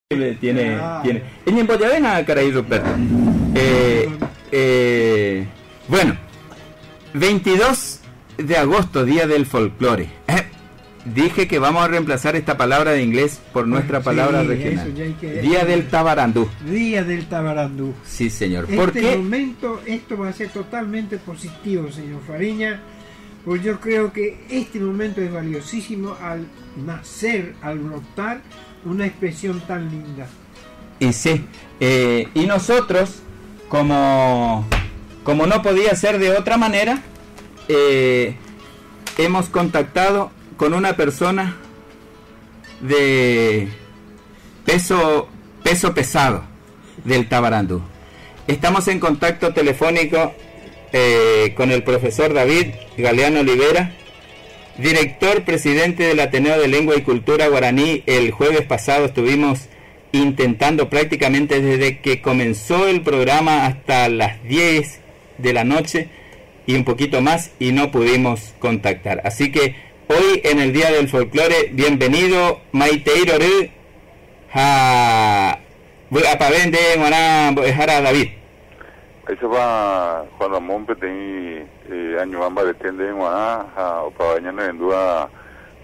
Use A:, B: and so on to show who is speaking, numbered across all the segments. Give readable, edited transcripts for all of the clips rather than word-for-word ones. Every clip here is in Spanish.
A: Tiene. El Emboyavena, caray, Ruperto. Bueno, 22 de agosto, Día del Folclore. Dije que vamos a reemplazar esta palabra de inglés por nuestra palabra regional. Día del Tabarandú.
B: Día del Tabarandú.
A: Sí, señor.
B: ¿Por qué? Momento, esto va a ser totalmente positivo, señor Fariña. Pues yo creo que este momento es valiosísimo al nacer, al brotar una expresión tan linda.
A: Y sí, y nosotros, como no podía ser de otra manera, hemos contactado con una persona de peso pesado del Tabarandú. Estamos en contacto telefónico con el profesor David Galeano Olivera, director presidente del Ateneo de Lengua y Cultura Guaraní. El jueves pasado estuvimos intentando prácticamente desde que comenzó el programa hasta las 10 de la noche y un poquito más, y no pudimos contactar. Así que hoy, en el Día del Folclore, bienvenido Maiteirorú a Pavende Guaná David.
C: Eso va Juan Ramón Petén año bamba de tende en Guaná o Pabañana en duda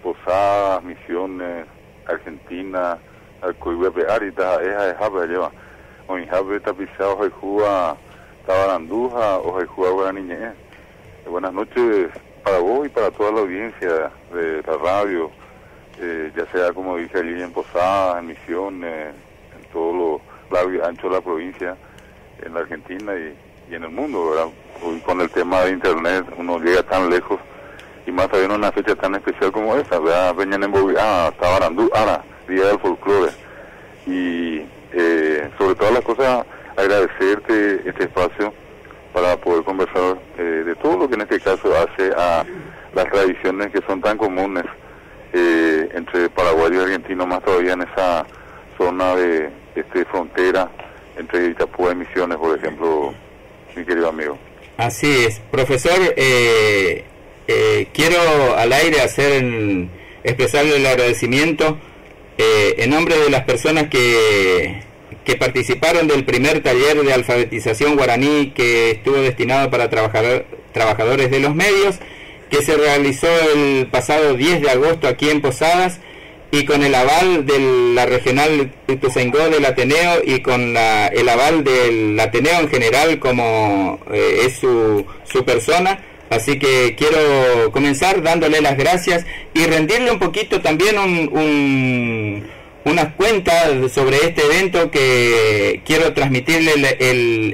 C: Posadas, Misiones, Argentina, Alcoihuepe, Arita, esa es Jabe lleva. O en Jabe tapizado Jaijuba Tabarandúja o Jaijuba Guaraniñe. Buenas noches para vos y para toda la audiencia de la radio, ya sea como dije allí en Posadas, en Misiones, en todo lo ancho de la provincia, en la Argentina y en el mundo, ¿verdad? Hoy con el tema de internet uno llega tan lejos y más todavía en una fecha tan especial como esta, ¿verdad? Venían en Tabarandú, Día del Folclore. Y sobre todas las cosas, agradecerte este espacio para poder conversar de todo lo que en este caso hace a las tradiciones que son tan comunes entre Paraguay y Argentina, más todavía en esa zona de frontera entre Itapúa y Misiones, por ejemplo, mi querido amigo.
A: Así es, profesor. Quiero al aire expresarle el agradecimiento en nombre de las personas que participaron del primer taller de alfabetización guaraní que estuvo destinado para trabajadores de los medios, que se realizó el pasado 10 de agosto aquí en Posadas, y con el aval de la regional Ituzaingó del Ateneo y con el aval del Ateneo en general, como es su persona. Así que quiero comenzar dándole las gracias y rendirle un poquito también unas cuentas sobre este evento, que quiero transmitirle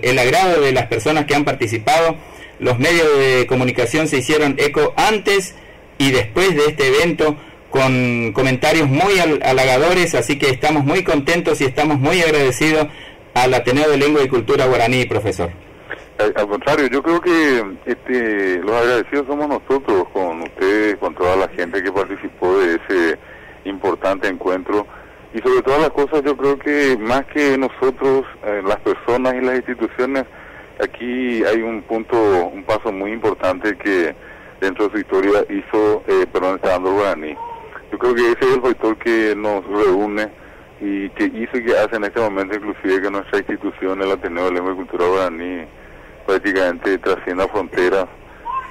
A: el agrado de las personas que han participado. Los medios de comunicación se hicieron eco antes y después de este evento, con comentarios muy halagadores, así que estamos muy contentos y estamos muy agradecidos al Ateneo de Lengua y Cultura Guaraní, profesor.
C: Al contrario, yo creo que los agradecidos somos nosotros, con ustedes, con toda la gente que participó de ese importante encuentro, y sobre todas las cosas yo creo que más que nosotros, las personas y las instituciones, aquí hay un paso muy importante que dentro de su historia hizo Estado Guaraní. Yo creo que ese es el factor que nos reúne y que hizo y que hace en este momento inclusive que nuestra institución, el Ateneo de Lengua y Cultura Guaraní, prácticamente trascienda fronteras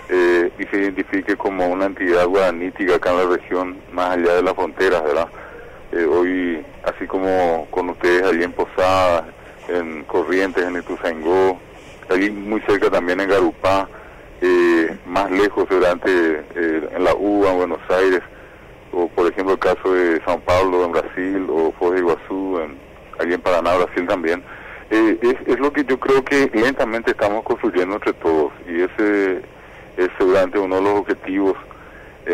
C: y se identifique como una entidad guaranítica acá en la región, más allá de las fronteras, ¿verdad? Hoy, así como con ustedes allí en Posadas, en Corrientes, en Ituzaingó, allí muy cerca también en Garupá, más lejos en la UBA, en Buenos Aires, o por ejemplo el caso de São Paulo en Brasil, o Foz de Iguazú, allí en Paraná, Brasil también. Es lo que yo creo que lentamente estamos construyendo entre todos, y ese es seguramente uno de los objetivos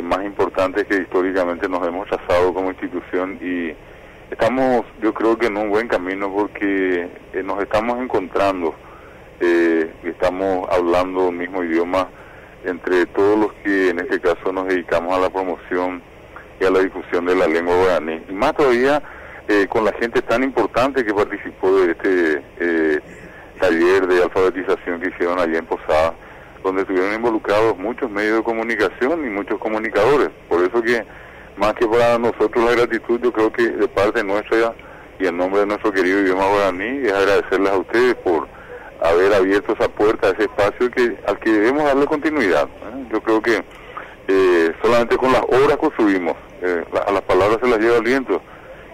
C: más importantes que históricamente nos hemos trazado como institución, y estamos, yo creo que en un buen camino, porque nos estamos encontrando, estamos hablando un mismo idioma entre todos los que en este caso nos dedicamos a la promoción y a la difusión de la lengua guaraní, y más todavía con la gente tan importante que participó de este taller de alfabetización que hicieron allá en Posadas, donde estuvieron involucrados muchos medios de comunicación y muchos comunicadores. Por eso que, más que para nosotros la gratitud, yo creo que de parte nuestra y en nombre de nuestro querido idioma guaraní es agradecerles a ustedes por haber abierto esa puerta, ese espacio al que debemos darle continuidad. Yo creo que solamente con las obras construimos, a las palabras se las lleva el viento,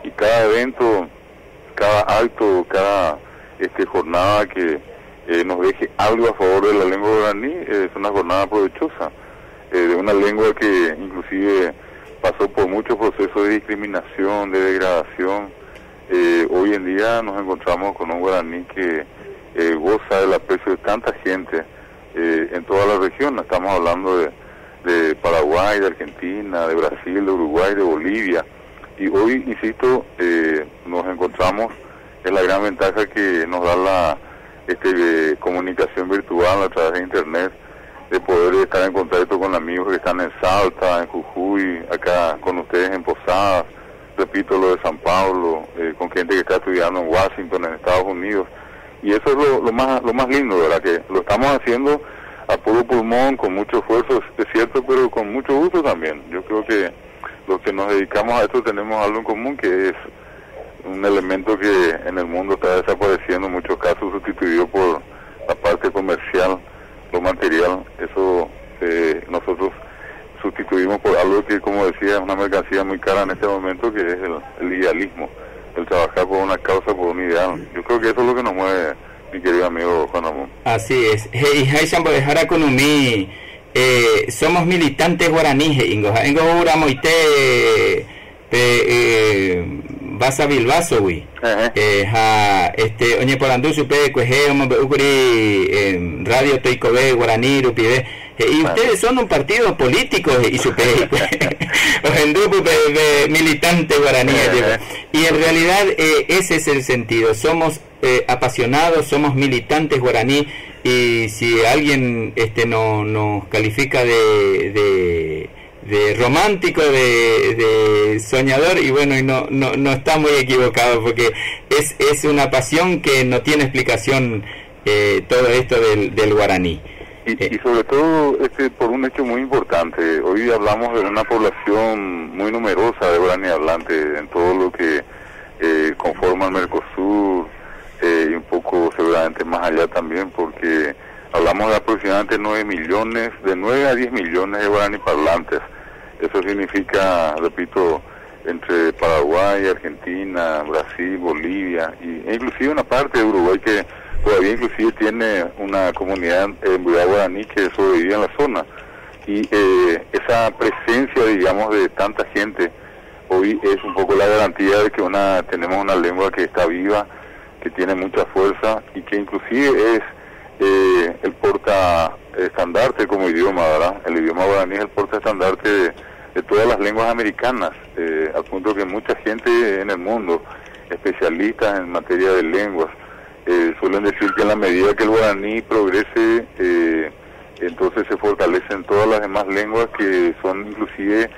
C: y cada evento, cada acto, cada jornada que nos deje algo a favor de la lengua guaraní es una jornada provechosa, de una lengua que inclusive pasó por muchos procesos de discriminación, de degradación. Hoy en día nos encontramos con un guaraní que goza del aprecio de tanta gente en toda la región. Estamos hablando de Paraguay, de Argentina, de Brasil, de Uruguay, de Bolivia, y hoy, insisto, nos encontramos en la gran ventaja que nos da la comunicación virtual a través de internet, de poder estar en contacto con amigos que están en Salta, en Jujuy, acá con ustedes en Posadas, repito, lo de San Paulo, con gente que está estudiando en Washington, en Estados Unidos, y eso es lo más lindo, ¿verdad? Que lo estamos haciendo a puro pulmón, con mucho esfuerzo, es cierto, pero con mucho gusto también. Yo creo que los que nos dedicamos a esto tenemos algo en común, que es un elemento que en el mundo está desapareciendo, en muchos casos sustituido por la parte comercial, lo material. Eso nosotros sustituimos por algo que, como decía, es una mercancía muy cara en este momento, que es el idealismo, el trabajar por una causa, por un ideal. Yo creo que eso es lo que nos mueve, mi querido amigo Juan Ramón.
A: Así es. Y Haishan Bodejara Konumi, somos militantes guaraníes, Ingo Uramoite, Basa Bilbaso, güey. Oñe Polandu, supe, Cueje, Ukuri, Radio Toicobe, Guaraní, Rupibe. Y ustedes son un partido político, y supe, militante guaraní. Y en realidad ese es el sentido. Somos apasionados, somos militantes guaraní, y si alguien nos califica de romántico, de soñador, y bueno, y no está muy equivocado, porque es una pasión que no tiene explicación, todo esto del guaraní.
C: Y sobre todo por un hecho muy importante. Hoy hablamos de una población muy numerosa de guaraní hablante en todo lo que conforma el Mercosur, y un poco seguramente más allá también, porque hablamos de aproximadamente 9 millones, de 9 a 10 millones de guaraní parlantes. Eso significa, repito, entre Paraguay, Argentina, Brasil, Bolivia, e inclusive una parte de Uruguay que todavía inclusive tiene una comunidad en guaraní que sobrevive en la zona. Y esa presencia, digamos, de tanta gente hoy es un poco la garantía de que tenemos una lengua que está viva, que tiene mucha fuerza, y que inclusive es el porta estandarte como idioma, ¿verdad? El idioma guaraní es el porta estandarte de todas las lenguas americanas, al punto que mucha gente en el mundo, especialistas en materia de lenguas, suelen decir que en la medida que el guaraní progrese, entonces se fortalecen todas las demás lenguas que son inclusive,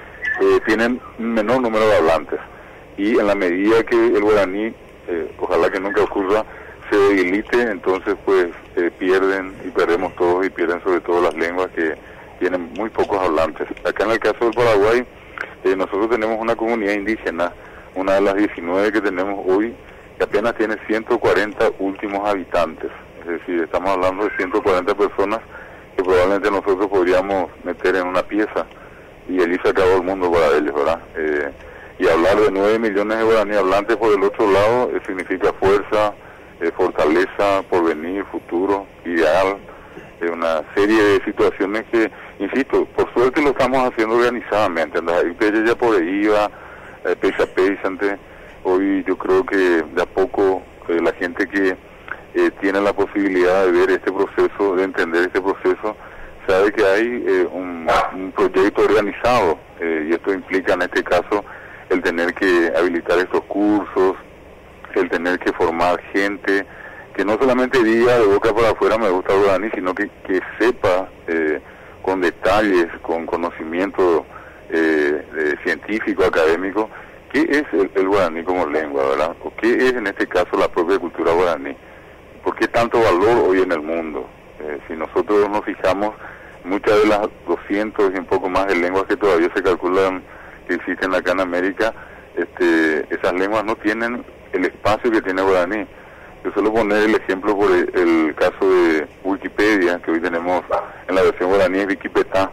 C: tienen un menor número de hablantes, y en la medida que el guaraní, ojalá que nunca ocurra, se debilite, entonces pues perdemos todos, y pierden sobre todo las lenguas que tienen muy pocos hablantes. Acá en el caso del Paraguay, nosotros tenemos una comunidad indígena, una de las 19 que tenemos hoy, que apenas tiene 140 últimos habitantes. Es decir, estamos hablando de 140 personas que probablemente nosotros podríamos meter en una pieza, y allí se acabó el mundo para ellos, ¿verdad? Y hablar de 9 millones de guaraní hablantes por el otro lado significa fuerza, fortaleza, porvenir, futuro, ideal, una serie de situaciones que, insisto, por suerte lo estamos haciendo organizadamente. Ya por ahí va, pesa, hoy yo creo que de a poco la gente que tiene la posibilidad de ver este proceso, de entender este proceso, sabe que hay un proyecto organizado, y esto implica en este caso el tener que habilitar estos cursos, el tener que formar gente que no solamente diga de boca para afuera me gusta el guaraní, sino que sepa con detalles, con conocimiento científico, académico, qué es el guaraní como lengua, ¿verdad? O qué es en este caso la propia cultura guaraní. ¿Por qué tanto valor hoy en el mundo? Si nosotros nos fijamos, muchas de las 200 y un poco más de lenguas que todavía se calculan que existen acá en América, esas lenguas no tienen el espacio que tiene guaraní. Yo suelo poner el ejemplo por el caso de Wikipedia, que hoy tenemos en la versión guaraní de Wikipedia.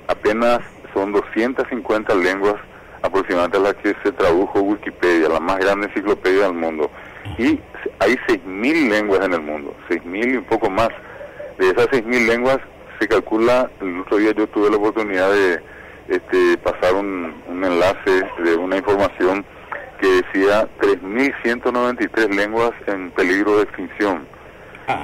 C: Apenas son 250 lenguas aproximadamente a las que se tradujo Wikipedia, la más grande enciclopedia del mundo. Y hay 6.000 lenguas en el mundo, 6.000 y un poco más. De esas 6.000 lenguas se calcula, el otro día yo tuve la oportunidad de pasar un enlace de una información que decía 3.193 lenguas en peligro de extinción.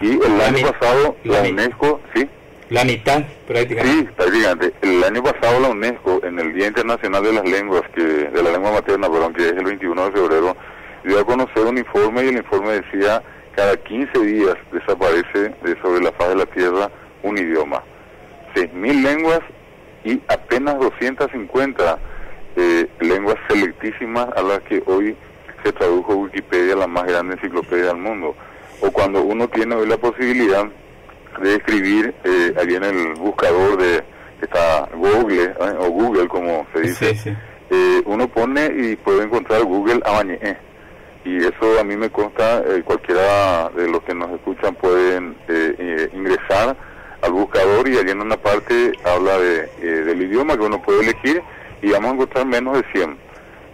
C: Y el año pasado la UNESCO, ¿sí?
A: La mitad, prácticamente.
C: Sí, prácticamente. El año pasado la UNESCO, en el Día Internacional de las Lenguas, de la lengua materna, perdón, que es el 21 de febrero, dio a conocer un informe y el informe decía cada 15 días desaparece sobre la faz de la Tierra un idioma. 6.000 lenguas y apenas 250 lenguas selectísimas a las que hoy se tradujo Wikipedia, la más grande enciclopedia del mundo. O cuando uno tiene hoy la posibilidad de escribir allí en el buscador de está Google o Google como se dice,
A: sí.
C: Uno pone y puede encontrar Google Amañé, y eso a mí me consta, cualquiera de los que nos escuchan pueden ingresar al buscador y allí en una parte habla del idioma que uno puede elegir y vamos a encontrar menos de 100.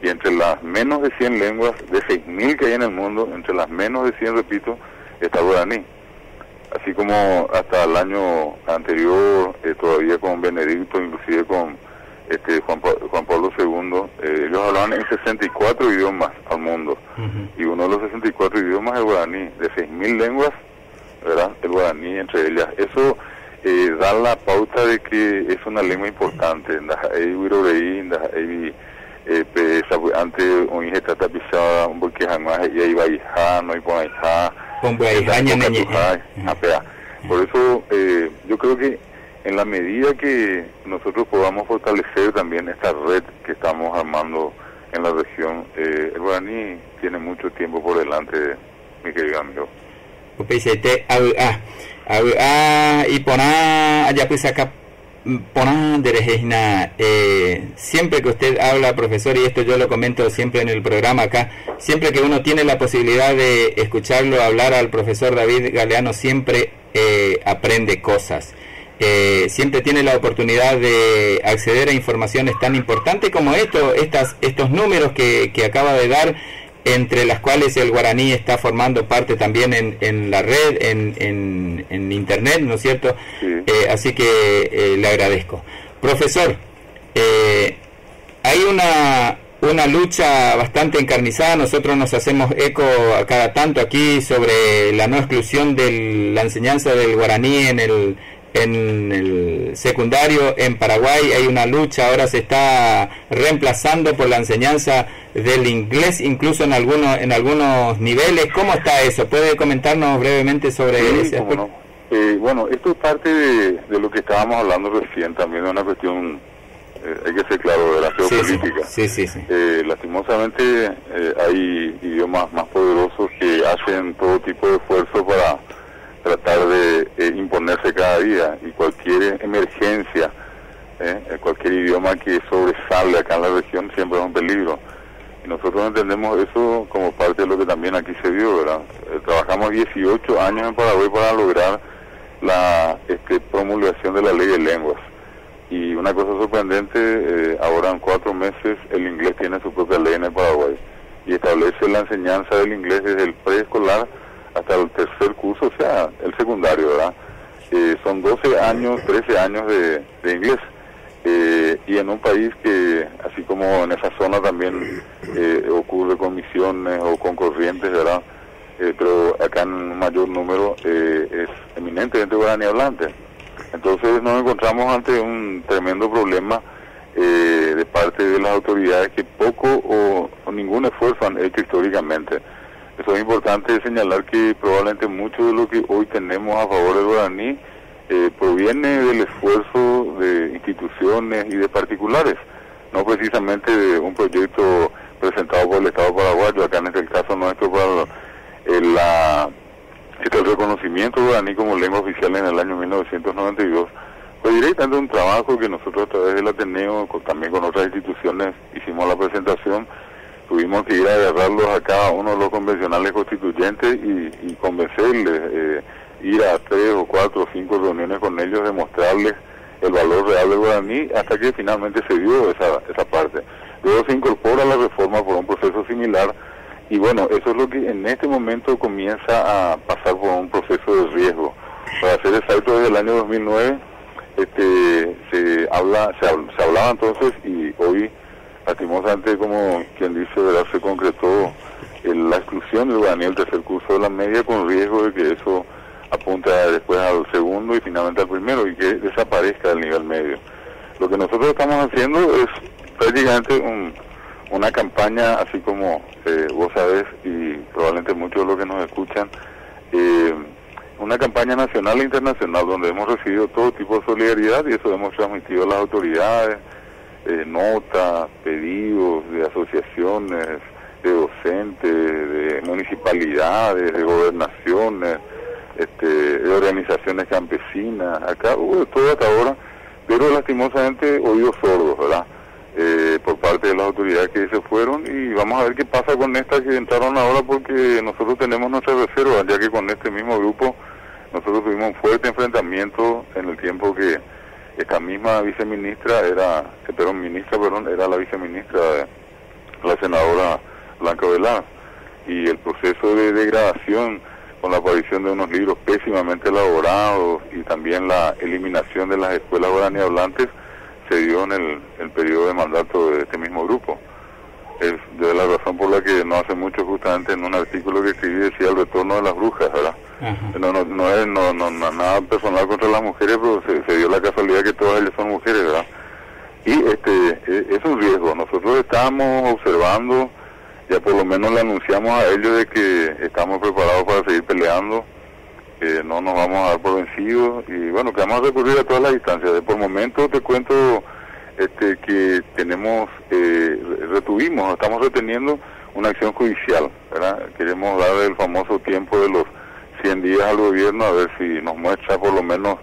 C: Y entre las menos de 100 lenguas, de 6.000 que hay en el mundo, entre las menos de 100, repito, está el guaraní. Así como hasta el año anterior, todavía con Benedicto, inclusive con Juan Pablo II, ellos hablaban en 64 idiomas al mundo. Y uno de los 64 idiomas es el guaraní. De 6.000 lenguas, ¿verdad?, el guaraní entre ellas. Eso da la pauta de que es una lengua importante. Antes un hija está pisada un porque jamás y ahí va hija no hay por hija por eso yo creo que en la medida que nosotros podamos fortalecer también esta red que estamos armando en la región, el guaraní tiene mucho tiempo por delante, mi querido amigo.
A: Y poná allá pues acá poná derejena, siempre que usted habla, profesor, y esto yo lo comento siempre en el programa acá, siempre que uno tiene la posibilidad de escucharlo hablar al profesor David Galeano, siempre aprende cosas, siempre tiene la oportunidad de acceder a informaciones tan importantes como estos números que acaba de dar, entre las cuales el guaraní está formando parte también en la red, en internet, ¿no es cierto? Sí. Así que le agradezco. Profesor, hay una lucha bastante encarnizada, nosotros nos hacemos eco a cada tanto aquí sobre la no exclusión de la enseñanza del guaraní en el secundario en Paraguay. Hay una lucha, ahora se está reemplazando por la enseñanza del inglés, incluso en algunos niveles. ¿Cómo está eso? ¿Puede comentarnos brevemente sobre ese aspecto?
C: Bueno, esto es parte de lo que estábamos hablando recién, también de una cuestión, hay que ser claro, de la geopolítica.
A: Sí.
C: Lastimosamente hay idiomas más poderosos que hacen todo tipo de esfuerzo para tratar de imponerse cada día, y cualquier emergencia, cualquier idioma que sobresale acá en la región siempre es un peligro. Y nosotros entendemos eso como parte de lo que también aquí se vio, ¿verdad? Trabajamos 18 años en Paraguay para lograr la promulgación de la ley de lenguas. Y una cosa sorprendente, ahora en 4 meses el inglés tiene su propia ley en el Paraguay y establece la enseñanza del inglés desde el preescolar hasta el tercer curso, o sea, el secundario, ¿verdad? Son 12 años, 13 años de inglés. Y en un país que, así como en esa zona también ocurre con misiones o con corrientes, ¿verdad? Pero acá en un mayor número es eminentemente guaraní hablante. Entonces nos encontramos ante un tremendo problema de parte de las autoridades que poco o ningún esfuerzo han hecho históricamente. Eso es importante señalar que probablemente mucho de lo que hoy tenemos a favor del guaraní proviene del esfuerzo de instituciones y de particulares, no precisamente de un proyecto presentado por el Estado paraguayo, acá en este caso nuestro para el reconocimiento guaraní como lengua oficial en el año 1992, fue directamente un trabajo que nosotros a través del Ateneo, también con otras instituciones, hicimos la presentación tuvimos que ir a agarrarlos a cada uno de los convencionales constituyentes y convencerles, ir a 3 o 4 o 5 reuniones con ellos, demostrarles el valor real del guaraní, hasta que finalmente se dio esa parte. Luego se incorpora la reforma por un proceso similar, y bueno, eso es lo que en este momento comienza a pasar por un proceso de riesgo. Para ser exacto, desde el año 2009 se hablaba entonces, y hoy lastimosamente, como quien dice, ¿verdad?, se concretó la exclusión del guaraní del tercer curso de la media, con riesgo de que eso apunta después al segundo y finalmente al primero, y que desaparezca del nivel medio. Lo que nosotros estamos haciendo es prácticamente una campaña, así como vos sabés, y probablemente muchos de los que nos escuchan, una campaña nacional e internacional donde hemos recibido todo tipo de solidaridad, y eso hemos transmitido a las autoridades, notas, pedidos de asociaciones, de docentes, de municipalidades, de gobernaciones, de organizaciones campesinas. Acá hubo todo hasta ahora, pero lastimosamente oídos sordos, ¿verdad?, por parte de las autoridades que se fueron, y vamos a ver qué pasa con estas que entraron ahora, porque nosotros tenemos nuestras reservas, ya que con este mismo grupo nosotros tuvimos un fuerte enfrentamiento en el tiempo que esta misma viceministra era la viceministra de la senadora Blanca Velada, y el proceso de degradación con la aparición de unos libros pésimamente elaborados y también la eliminación de las escuelas guaraní hablantes se dio en el periodo de mandato de este mismo grupo. Es de la razón por la que no hace mucho, justamente en un artículo que escribí, decía el retorno de las brujas, ¿verdad? No es nada personal contra las mujeres, pero se dio la casualidad que todas ellas son mujeres, ¿verdad? Y es un riesgo. Nosotros estamos observando, ya por lo menos le anunciamos a ellos de que estamos preparados para seguir peleando, que no nos vamos a dar por vencidos, y bueno, que vamos a recurrir a todas las instancias. Por momento te cuento que estamos reteniendo una acción judicial, ¿verdad? Queremos dar el famoso tiempo de los 100 días al gobierno, a ver si nos muestra por lo menos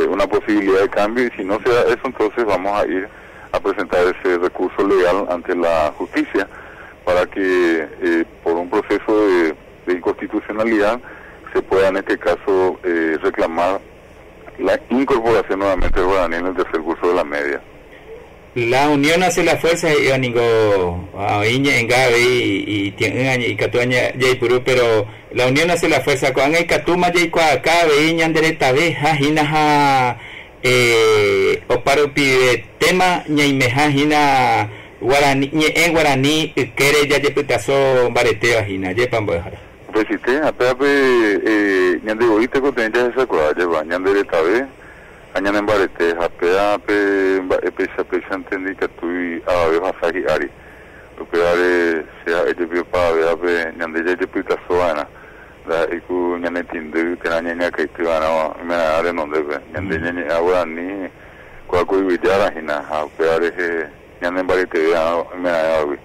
C: una posibilidad de cambio, y si no se da eso, entonces vamos a ir a presentar ese recurso legal ante la justicia, para que por un proceso de inconstitucionalidad se pueda en este caso reclamar la incorporación nuevamente del guaraní en el tercer curso de la media.
A: La unión hace la fuerza, yo ningo iña en Gabe y tiene y catuaña Jaipuru, pero la unión hace la fuerza. Cuando hay catuma Jaipua Gabe iña dereta veja hinaja oparo pide tema ñaimeja hina guaraní en guaraní quiere ya jeputazo bareteo hina jepan bojara.
C: Resiste apeape ñande oíste cotenja esa cosa lleva ñande dereta ve añana en barete apeape pesa entendí que tú a ver hasaji ari lo que are sea ejemplo para ver ape ñande ya jeputazo ana la iku ñane tinde tena ña que te van a me are no debe ñande ña guaraní cuaco y villara hina apeare ñande en barete me are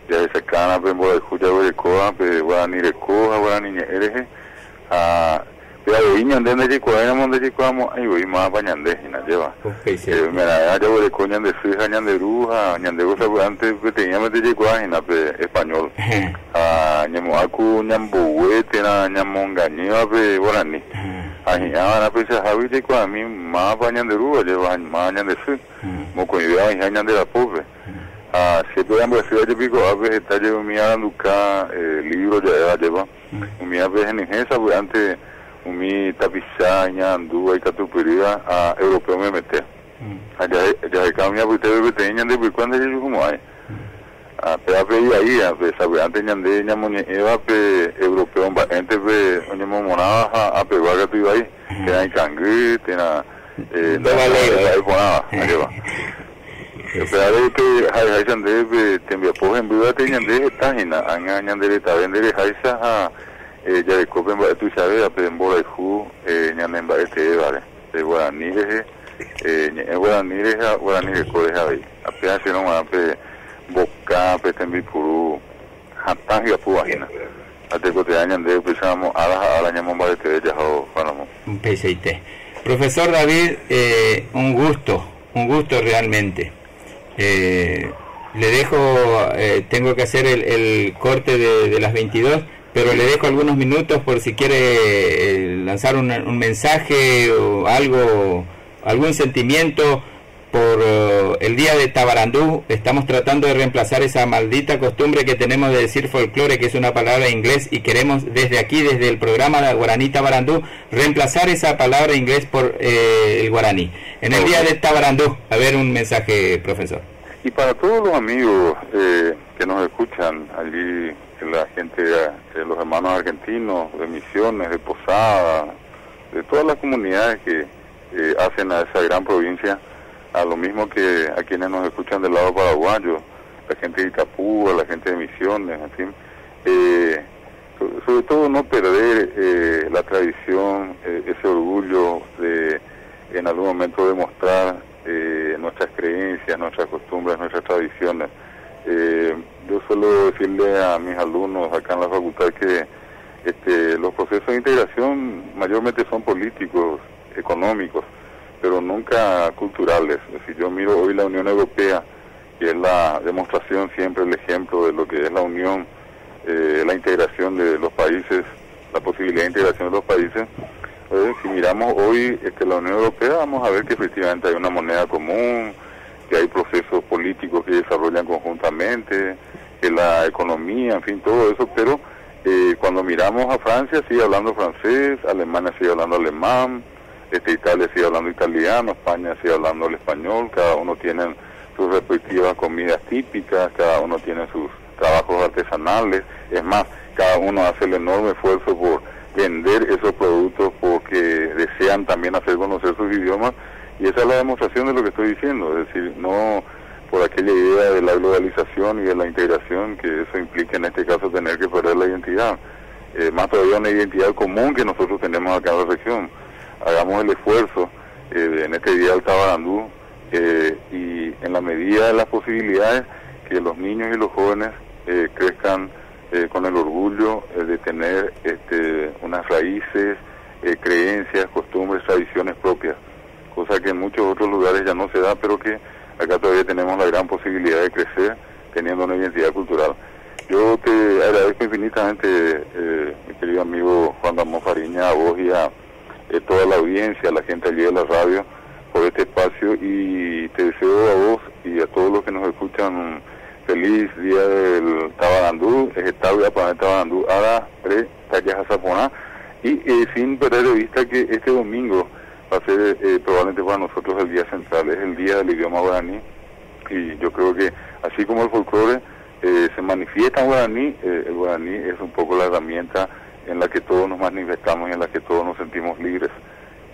C: ya esa cana pembo de escucha de coa pe guaraní recoja guaraní ereje pero iña ndende de coa monde de coamo ay voy más bañande hina lleva mira ya voy de coña de fija ñande bruja ñande cosa antes que tenía mete de coa hina pe español ñamo aku ñambuwe tena ñamongañiva pe guaraní ahora pues Javi de coa mi más bañande bruja lleva más ñande su mo coidea hija ñande la pobre siempre ambos ciudades de pico a veces está llevo mi aranduca libro ya lleva mi a veces en esa pues antes mi tapizaña andúa y catupería a europeo me mete allá de cambia pues te tenían de cuando yo como hay pero ahí sabe antes ñande ñamone eva pe europeo antes pe ñamo monada a pegar que tú ahí que hay cangre tena no vale ponaba lleva. Pero que hay gente que te apoya en vivo te ñande esta hina ñande ta vender haisa ya de copen tú sabes a pembo de ju ñande en barete vale de guaraní guaraní de coleja ahí apenas se no más pe boca pe tembi puru hatan ya pu hina ate ko te ñande pensamos a la ñamo barete ya ho fanamo
A: un peseite. Profesor David, un gusto realmente. Le dejo, tengo que hacer el corte de las 22, pero le dejo algunos minutos por si quiere lanzar un mensaje o algo, algún sentimiento por el día de Tabarandú. Estamos tratando de reemplazar esa maldita costumbre que tenemos de decir folclore, que es una palabra en inglés, y queremos desde aquí, desde el programa de Guaraní Tabarandú, reemplazar esa palabra en inglés por el guaraní. En el día de Tabarandú, a ver un mensaje, profesor.
C: Y para todos los amigos que nos escuchan allí, la gente, los hermanos argentinos, de Misiones, de Posada, de todas las comunidades que hacen a esa gran provincia, a lo mismo que a quienes nos escuchan del lado paraguayo, la gente de Itapúa, la gente de Misiones, en fin, sobre todo no perder la tradición, ese orgullo de en algún momento demostrar nuestras creencias, nuestras costumbres, nuestras tradiciones. Yo suelo decirle a mis alumnos acá en la facultad que los procesos de integración mayormente son políticos, económicos, pero nunca culturales. Es decir, yo miro hoy la Unión Europea, que es la demostración, siempre el ejemplo de lo que es la unión, la integración de los países, la posibilidad de integración de los países. Si miramos hoy la Unión Europea, vamos a ver que efectivamente hay una moneda común, que hay procesos políticos que desarrollan conjuntamente, que la economía, en fin, todo eso, pero cuando miramos a Francia sigue hablando francés, Alemania sigue hablando alemán, Italia sigue hablando italiano, España sigue hablando el español, cada uno tiene sus respectivas comidas típicas, cada uno tiene sus trabajos artesanales, es más, cada uno hace el enorme esfuerzo por vender esos productos porque desean también hacer conocer sus idiomas, y esa es la demostración de lo que estoy diciendo, es decir, no por aquella idea de la globalización y de la integración, que eso implica en este caso tener que perder la identidad, más todavía una identidad común que nosotros tenemos acá en la región. Hagamos el esfuerzo en este día del Tabarandú y en la medida de las posibilidades que los niños y los jóvenes crezcan con el orgullo de tener unas raíces, creencias, costumbres, tradiciones propias, cosa que en muchos otros lugares ya no se da, pero que acá todavía tenemos la gran posibilidad de crecer teniendo una identidad cultural. Yo te agradezco infinitamente, mi querido amigo Juan Ramón Fariña, a vos y a toda la audiencia, a la gente allí de la radio, por este espacio, y te deseo a vos y a todos los que nos escuchan feliz día del Tabarandú, para el Tabarandú, Ara, Pre, Tayas, Zaponá, y sin perder de vista que este domingo va a ser probablemente para nosotros el día central, es el día del idioma guaraní, y yo creo que así como el folclore se manifiesta en guaraní, el guaraní es un poco la herramienta en la que todos nos manifestamos y en la que todos nos sentimos libres.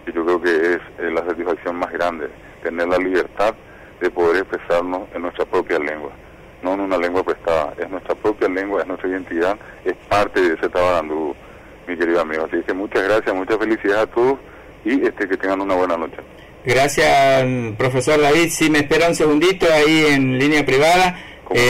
C: Y yo creo que es la satisfacción más grande, tener la libertad de poder expresarnos en nuestra propia lengua, no en una lengua prestada, es nuestra propia lengua, es nuestra identidad, es parte de ese Tabarandú, mi querido amigo. Así que muchas gracias, muchas felicidades a todos y que tengan una buena noche.
A: Gracias, profesor David. Si me espera un segundito ahí en línea privada,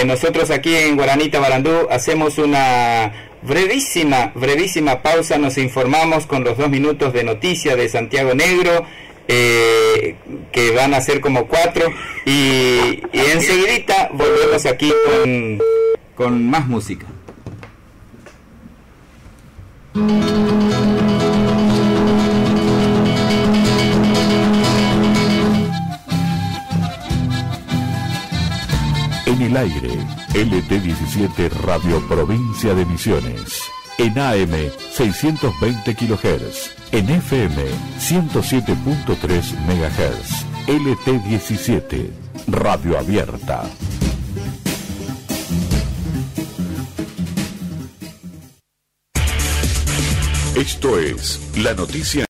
A: nosotros aquí en Guaraní Tabarandú hacemos una brevísima pausa, nos informamos con los 2 minutos de noticias de Santiago Negro, que van a ser como 4, y enseguidita volvemos aquí con más música.
D: En el aire, LT17 Radio Provincia de Misiones. En AM 620 kHz. En FM 107.3 MHz. LT17 Radio Abierta. Esto es la noticia.